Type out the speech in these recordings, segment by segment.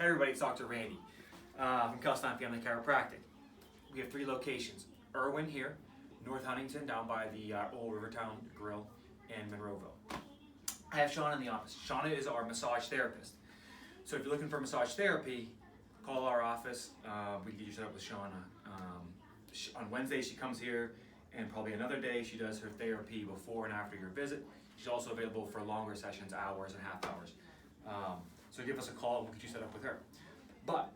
Hey everybody, it's Dr. Randy from Kalkstein Family Chiropractic. We have 3 locations. Irwin here, North Huntington down by the old Rivertown Grill, and Monroeville. I have Shauna in the office. Shauna is our massage therapist. So if you're looking for massage therapy, call our office. We can get you set up with Shauna. On Wednesday she comes here, and probably another day she does her therapy before and after your visit. She's also available for longer sessions, hours and half hours. So give us a call and we'll get you set up with her. But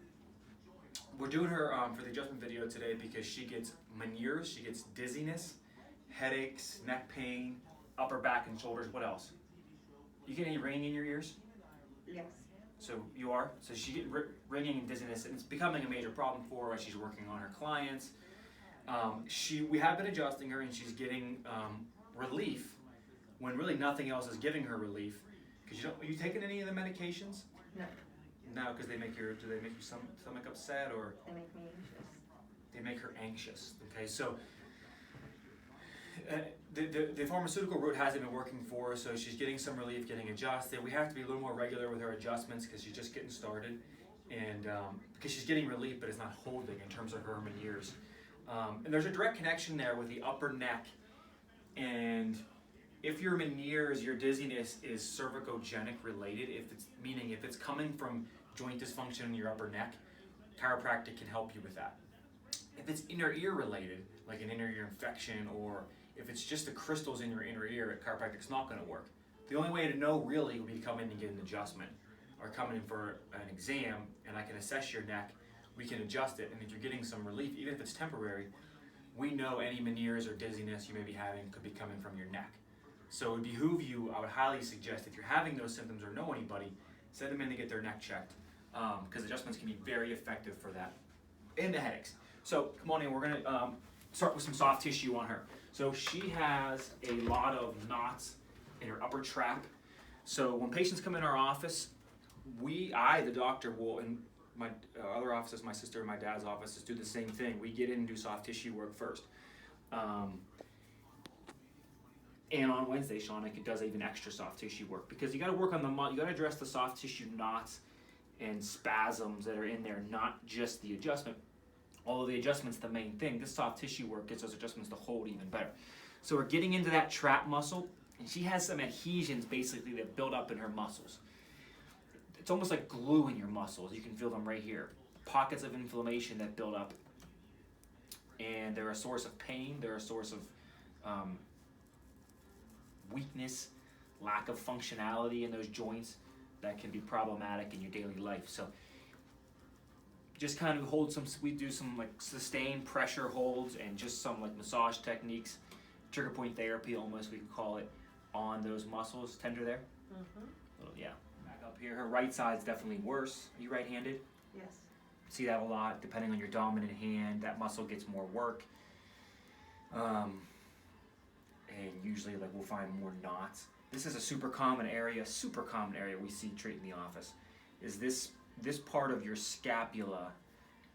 we're doing her for the adjustment video today because she gets Meniere's, she gets dizziness, headaches, neck pain, upper back and shoulders. What else? You get any ringing in your ears? Yes. So you are? So she gets ringing and dizziness, and it's becoming a major problem for her as she's working on her clients. We have been adjusting her, and she's getting relief when really nothing else is giving her relief. Because are you taking any of the medications? No. No, because do they make your stomach upset, or? They make me anxious. They make her anxious. Okay, so the pharmaceutical route hasn't been working for her, so she's getting some relief, getting adjusted. We have to be a little more regular with her adjustments because she's just getting started, and because she's getting relief, but it's not holding in terms of her Meniere's. And there's a direct connection there with the upper neck, and if your Meniere's, your dizziness is cervicogenic related, meaning if it's coming from joint dysfunction in your upper neck, chiropractic can help you with that. If it's inner ear related, like an inner ear infection, or if it's just the crystals in your inner ear, chiropractic's not going to work. The only way to know really would be to come in and get an adjustment, or come in for an exam, and I can assess your neck. We can adjust it, and if you're getting some relief, even if it's temporary, we know any Meniere's or dizziness you may be having could be coming from your neck. So it would behoove you, I would highly suggest, if you're having those symptoms or know anybody, send them in to get their neck checked, because adjustments can be very effective for that. And the headaches. So come on in, we're going to start with some soft tissue on her. So she has a lot of knots in her upper trap. So when patients come in our office, I, the doctor, will, in my other offices, my sister and my dad's offices, do the same thing. We get in and do soft tissue work first. And on Wednesday, Shauna does even extra soft tissue work, because you got to work on you got to address the soft tissue knots and spasms that are in there, not just the adjustment. Although the adjustment's the main thing, this soft tissue work gets those adjustments to hold even better. So we're getting into that trap muscle, and she has some adhesions basically that build up in her muscles. It's almost like glue in your muscles. You can feel them right here. Pockets of inflammation that build up, and they're a source of pain. They're a source of weakness, lack of functionality in those joints that can be problematic in your daily life. So just kind of we do some like sustained pressure holds and just some like massage techniques, trigger point therapy almost we could call it, on those muscles. Tender there? Mm-hmm. Yeah. Back up here. Her right side's definitely worse. Are you right-handed? Yes. See that a lot. Depending on your dominant hand, that muscle gets more work. And usually like we'll find more knots. This is a super common area we see treat in the office, is this part of your scapula,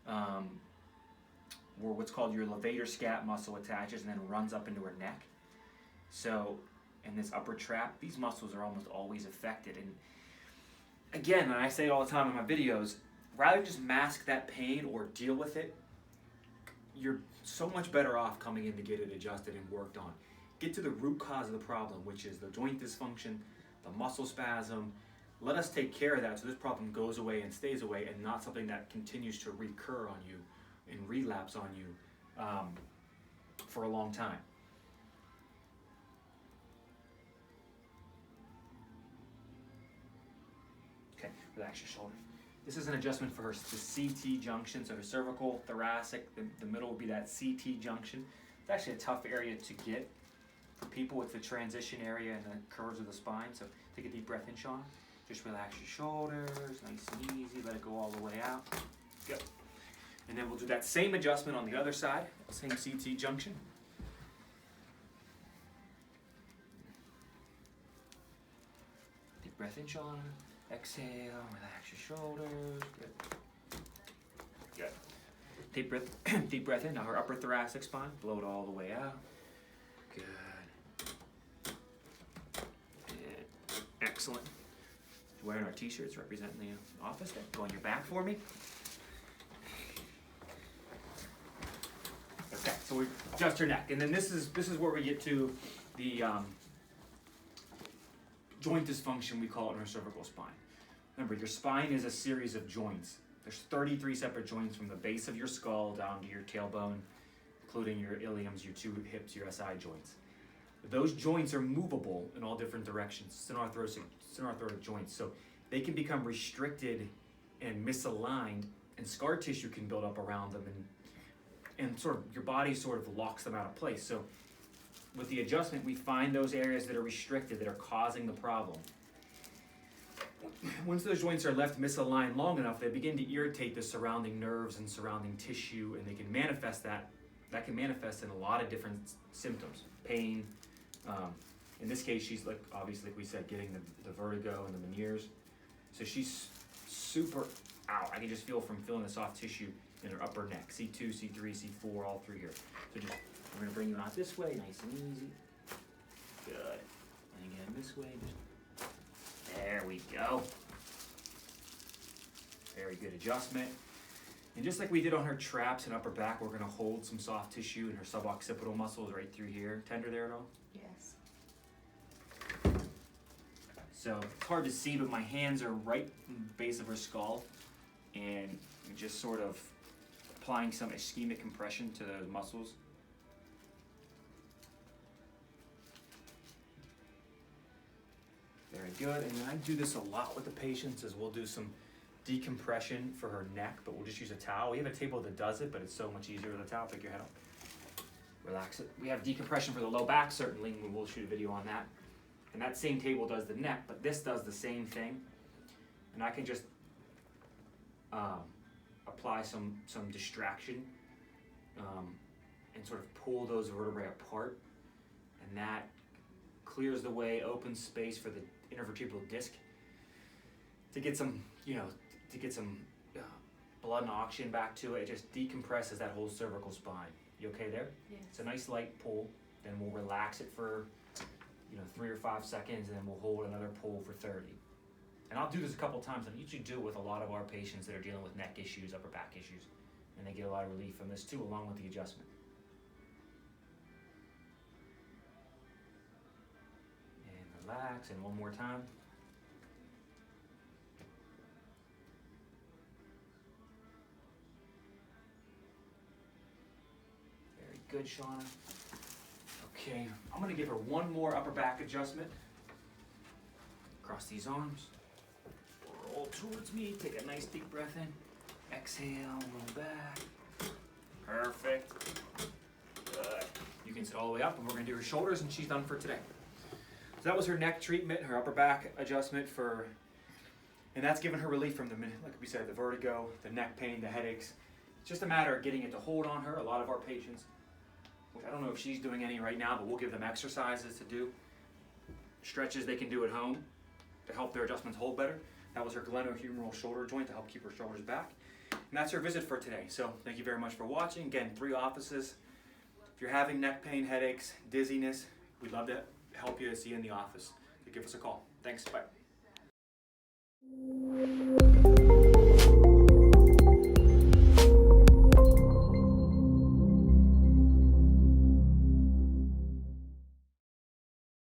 where what's called your levator scap muscle attaches and then runs up into her neck. So in this upper trap, these muscles are almost always affected. And again, and I say it all the time in my videos, rather than just mask that pain or deal with it, you're so much better off coming in to get it adjusted and worked on. Get to the root cause of the problem, which is the joint dysfunction, the muscle spasm. Let us take care of that so this problem goes away and stays away, and not something that continues to recur on you and relapse on you for a long time. Okay, relax your shoulders. This is an adjustment for the CT junction, so her cervical, thoracic, the middle would be that CT junction. It's actually a tough area to get for people with the transition area and the curves of the spine. So take a deep breath in, Sean. Just relax your shoulders, nice and easy. Let it go all the way out. Good. And then we'll do that same adjustment on the other side, same CT junction. Deep breath in, Sean. Exhale, relax your shoulders. Good. Good. Deep breath in. Now her upper thoracic spine, blow it all the way out. Good. And excellent. wearing our t-shirts representing the office. Go on your back for me. Okay, so we adjust her neck, and then this is where we get to the joint dysfunction, we call it, in her cervical spine. Remember, your spine is a series of joints. There's 33 separate joints from the base of your skull down to your tailbone, including your iliums, your two hips, your SI joints. Those joints are movable in all different directions, synoarthrotic joints, so they can become restricted and misaligned, and scar tissue can build up around them, and sort of your body sort of locks them out of place. So with the adjustment, we find those areas that are restricted, that are causing the problem. Once those joints are left misaligned long enough, they begin to irritate the surrounding nerves and surrounding tissue, and they can manifest that can manifest in a lot of different symptoms. Pain, in this case, she's obviously, like we said, getting the vertigo and the Meniere's. So she's super, ow, I can just feel from feeling the soft tissue in her upper neck. C2, C3, C4, all through here. So just, we're gonna bring you out this way, nice and easy. Good. And again, this way, there we go. Very good adjustment. And just like we did on her traps and upper back, we're gonna hold some soft tissue in her suboccipital muscles right through here. Tender there at all? Yes. So it's hard to see, but my hands are right in the base of her skull, and just sort of applying some ischemic compression to those muscles. Very good. And then I do this a lot with the patients, as we'll do some decompression for her neck, but we'll just use a towel. We have a table that does it, but it's so much easier with a towel. Pick your head up. Relax it. We have decompression for the low back, certainly, and we'll shoot a video on that. And that same table does the neck, but this does the same thing. And I can just apply some distraction and sort of pull those vertebrae apart, and that clears the way, opens space for the intervertebral disc to get some, blood and oxygen back to it. It just decompresses that whole cervical spine. You okay there? Yes. It's a nice light pull. Then we'll relax it for 3 or 5 seconds, and then we'll hold another pull for 30. And I'll do this a couple times. I usually do it with a lot of our patients that are dealing with neck issues, upper back issues, and they get a lot of relief from this too, along with the adjustment. And relax, and one more time. Very good, Shauna. Okay, I'm gonna give her one more upper back adjustment. Cross these arms. Roll towards me, take a nice deep breath in. Exhale, roll back. Perfect. Good. You can sit all the way up, and we're gonna do her shoulders, and she's done for today. So that was her neck treatment, her upper back adjustment and that's given her relief from like we said, the vertigo, the neck pain, the headaches. It's just a matter of getting it to hold on her. A lot of our patients, which I don't know if she's doing any right now, but we'll give them exercises to do, stretches they can do at home to help their adjustments hold better. That was her glenohumeral shoulder joint to help keep her shoulders back. And that's her visit for today. So thank you very much for watching. Again, 3 offices. If you're having neck pain, headaches, dizziness, we'd love to help you, see you in the office. So give us a call. Thanks, bye.